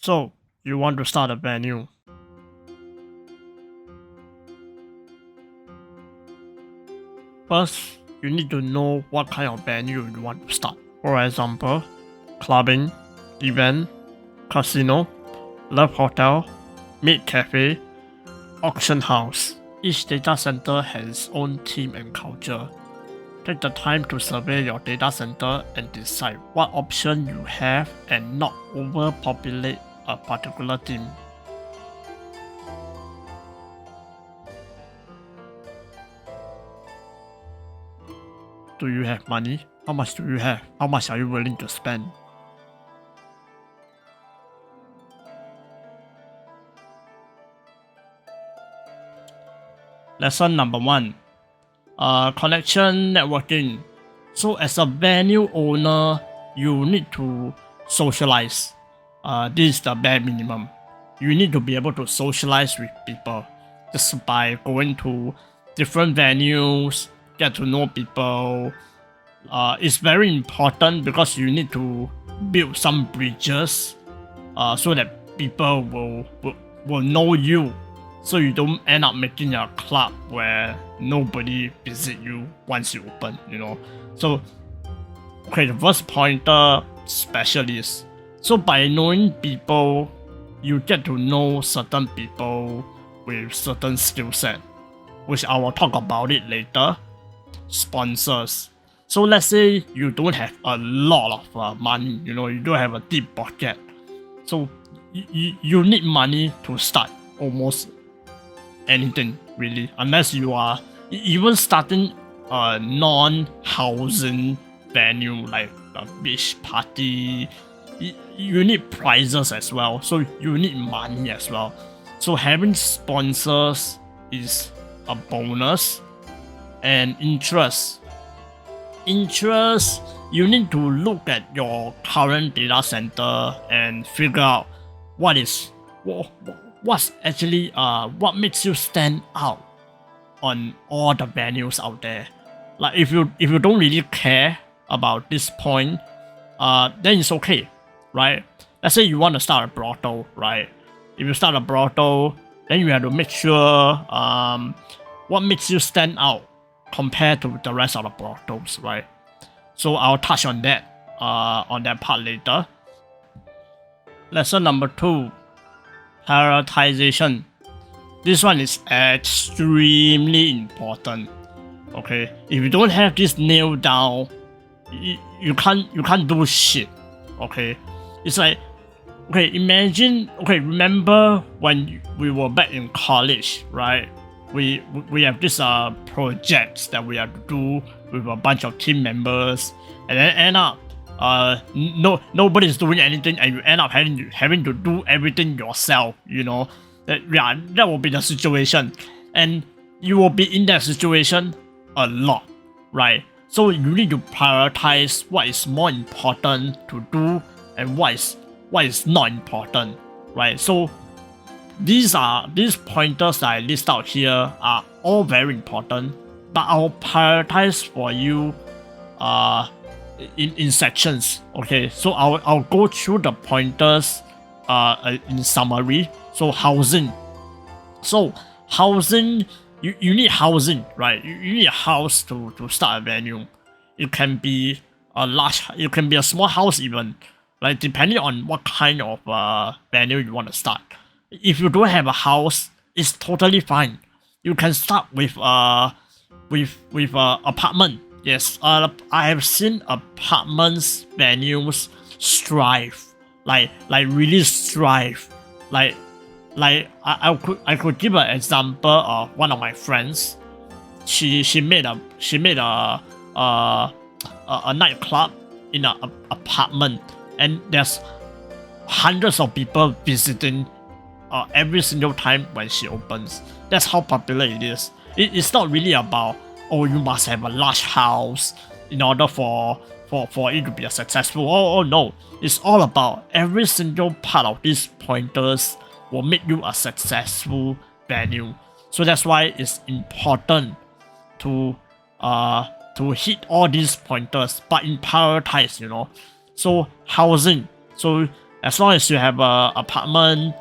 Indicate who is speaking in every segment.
Speaker 1: So, you want to start a venue. First, you need to know what kind of venue you want to start. For example, clubbing, event, casino, love hotel, maid cafe, auction house. Each data center has its own theme and culture. Take the time to survey your data center and decide what option you have and not overpopulate a particular theme. Do you have money? How much do you have? How much are you willing to spend? Lesson number 1. Connection networking. So as a venue owner, you need to socialize. This is the bare minimum. You need to be able to socialize with people just by going to different venues, get to know people. It's very important because you need to build some bridges so that people will know you, so you don't end up making a club where nobody visit you once you open, So, okay, the first pointer, specialist. So by knowing people, you get to know certain people with certain skill set, which I will talk about it later. Sponsors. So let's say you don't have a lot of money, you don't have a deep pocket. So you need money to start almost anything, really, unless you are even starting a non-housing venue like a beach party. You need prizes as well, so you need money as well. So having sponsors is a bonus. And interest, you need to look at your current data center and figure out what's actually what makes you stand out on all the venues out there. Like if you don't really care about this point, then it's okay, right? Let's say you want to start a brothel, right? If you start a brothel, then you have to make sure what makes you stand out compared to the rest of the brothels, right? So I'll touch on that part later. Lesson number 2, prioritization. This one is extremely important. Okay, if you don't have this nailed down, you can't do shit. Okay, it's like, okay, remember when we were back in college, right? We have this projects that we have to do with a bunch of team members, and then end up nobody's doing anything, and you end up having to do everything yourself. That will be the situation, and you will be in that situation a lot, right? So you need to prioritize what is more important to do and what is not important, right? So these pointers that I list out here are all very important, but I'll prioritize for you in sections. Okay, so I'll go through the pointers in summary. So housing. You need housing, right? You need a house to start a venue. It can be a small house even, like depending on what kind of venue you want to start. If you don't have a house, it's totally fine. You can start with apartment. Yes, I have seen apartments venues strive, like really strive. Like I could give an example of one of my friends. She made a nightclub in an apartment, and there's hundreds of people visiting every single time when she opens. That's how popular it is. It's not really about, oh, you must have a large house in order for it to be a successful. Oh no, it's all about every single part of these pointers will make you a successful venue. So that's why it's important to hit all these pointers, but in prioritize. So housing. So As long as you have a apartment,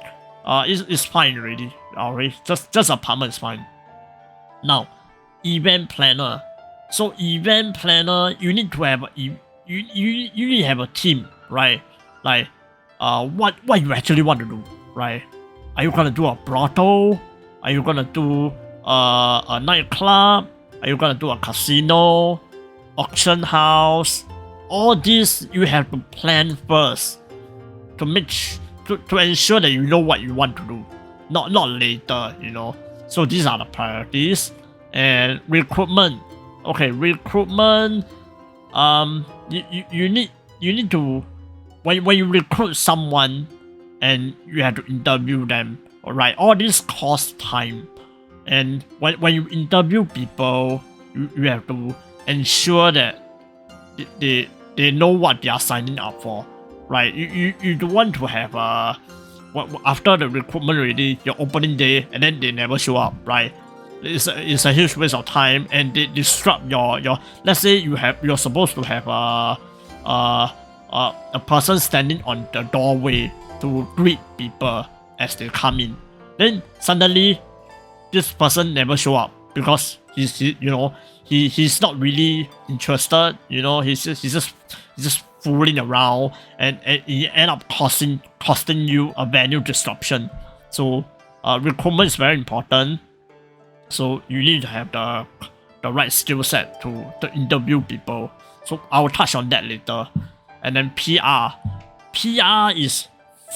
Speaker 1: it's fine already. Alright, just apartment is fine. Now, event planner. So event planner, you need to have you need to have a team, right? Like, what you actually want to do, right? Are you gonna do a brothel? Are you gonna do a nightclub? Are you gonna do a casino, auction house? All this you have to plan first to ensure that you know what you want to do, not later, you know. So these are the priorities. And recruitment. Okay, recruitment. You need to when you recruit someone and you have to interview them. Alright, all this costs time. And when you interview people, you have to ensure that they know what they are signing up for, right? You don't want to have after the recruitment already, your opening day, and then they never show up, right? It's a huge waste of time, and they disrupt your. Let's say you're supposed to have a person standing on the doorway to greet people as they come in. Then suddenly, this person never show up because he's not really interested. You know, he's just fooling around, and he end up costing you a venue disruption. So recruitment is very important. So you need to have the right skill set to interview people. So I will touch on that later. And then PR. PR is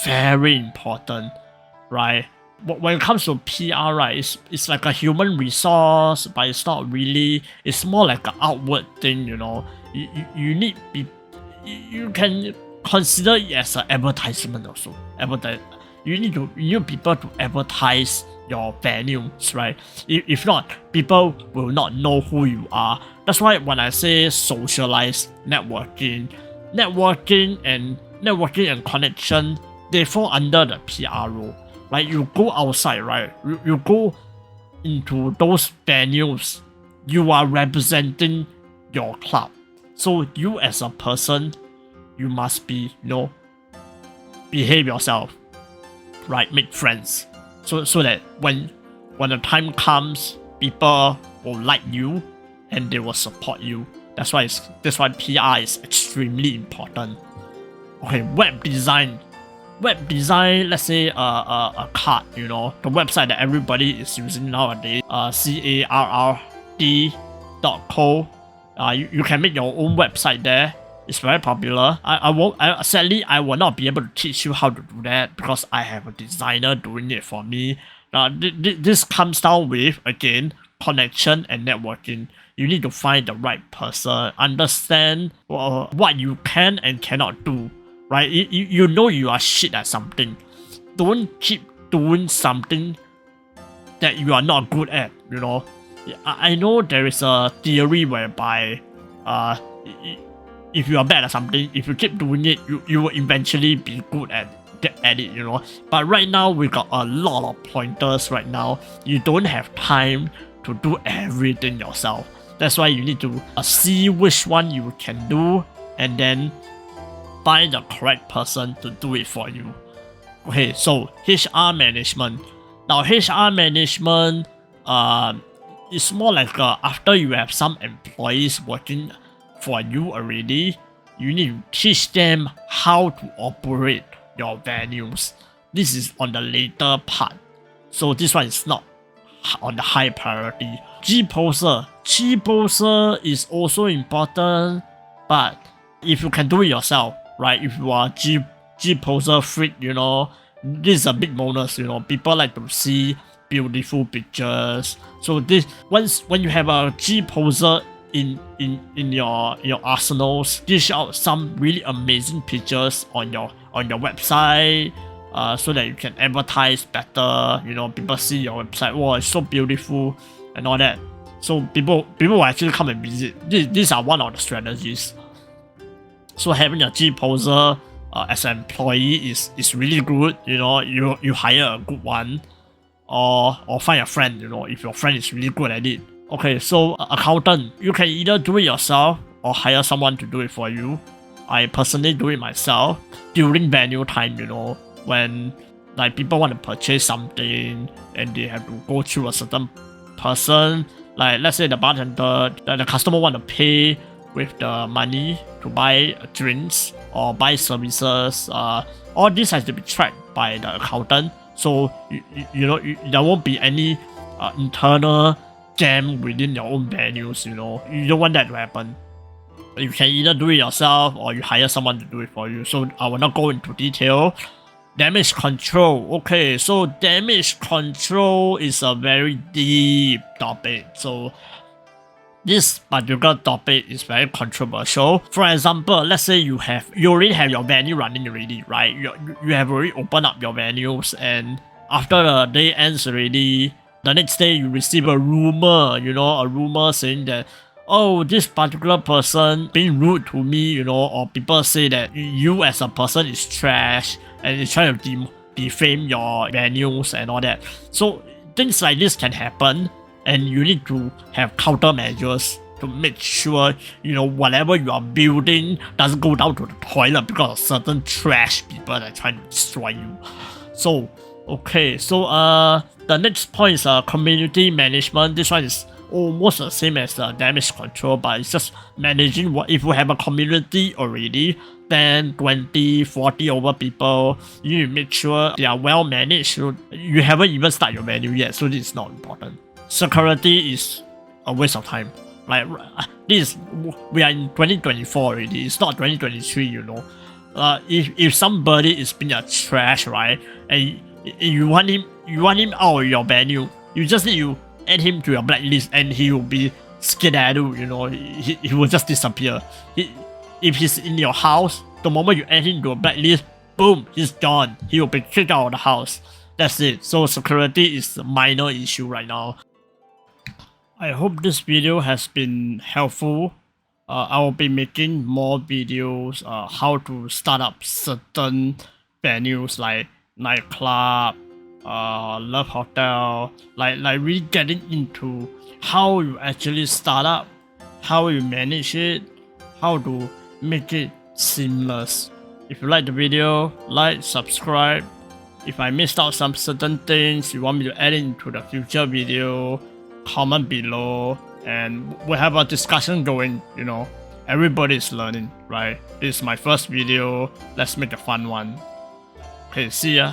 Speaker 1: very important, right? When it comes to PR, right, it's like a human resource, but it's not really. It's more like an outward thing, you know. You need you can consider it as an advertisement also. You need people to advertise your venues, right? If not, people will not know who you are. That's why when I say socialize networking and connection, they fall under the PR role. Like you go outside, right? You go into those venues, you are representing your club. So you as a person, you must be, behave yourself, right? Make friends. So that when the time comes, people will like you and they will support you. That's why PR is extremely important. Okay, web design. Let's say a card, the website that everybody is using nowadays, CARRD.co. You can make your own website there. It's very popular. Sadly, I will not be able to teach you how to do that because I have a designer doing it for me. This comes down with, again, connection and networking. You need to find the right person, understand what you can and cannot do, right? You know you are shit at something. Don't keep doing something that you are not good at, I know there is a theory whereby if you are bad at something, if you keep doing it, you will eventually be good at it, But right now, we got a lot of pointers right now. You don't have time to do everything yourself. That's why you need to see which one you can do and then find the correct person to do it for you. Okay, so HR management. Now, HR management is more like after you have some employees working for you already, you need to teach them how to operate your venues. This is on the later part. So this one is not on the high priority. G-Poser is also important, but if you can do it yourself, right? If you are G-Poser freak, this is a big bonus, People like to see beautiful pictures. So when you have a G-Poser in your arsenals, dish out some really amazing pictures on your website, so that you can advertise better. People see your website, wow, it's so beautiful and all that. So people will actually come and visit. These are one of the strategies. So having a G-Poser as an employee is really good. You hire a good one, or find a friend. If your friend is really good at it. Okay, so accountant, you can either do it yourself or hire someone to do it for you. I personally do it myself during venue time, you know, when like people want to purchase something and they have to go through a certain person. Like let's say the bartender, the customer want to pay with the money to buy drinks or buy services. All this has to be tracked by the accountant. So there won't be any internal jam within your own venues. You know, you don't want that to happen. You can either do it yourself or you hire someone to do it for you. So I will not go into detail. Damage control. Okay, so damage control is a very deep topic. So this particular topic is very controversial. For example, let's say you already have your venue running already, right? You have already opened up your venues, and after the day ends already, the next day you receive a rumor saying that, oh, this particular person being rude to me, you know, or people say that you as a person is trash and is trying to defame your venues and all that. So things like this can happen, and you need to have countermeasures to make sure, you know, whatever you are building doesn't go down to the toilet because of certain trash people that are trying to destroy you. So, okay, so the next point is community management. This one is almost the same as damage control, but it's just managing what if you have a community already, then 20, 40 over people, you need to make sure they are well managed. You haven't even started your venue yet, so this is not important. Security is a waste of time. Like we are in 2024 already. It's not 2023, you know. If somebody is being a trash, right, and you want him out of your venue, you just need to add him to your blacklist, and he will be skedaddle. You know, he will just disappear. If he's in your house, the moment you add him to a blacklist, boom, he's gone. He will be kicked out of the house. That's it. So security is a minor issue right now. I hope this video has been helpful. I will be making more videos how to start up certain venues like nightclub, love hotel, like really getting into how you actually start up, how you manage it, how to make it seamless. If you like the video, like, subscribe. If I missed out some certain things you want me to add into the future video, comment below and we'll have a discussion going, you know. Everybody's learning, right? This is my first video. Let's make a fun one. Okay, see ya.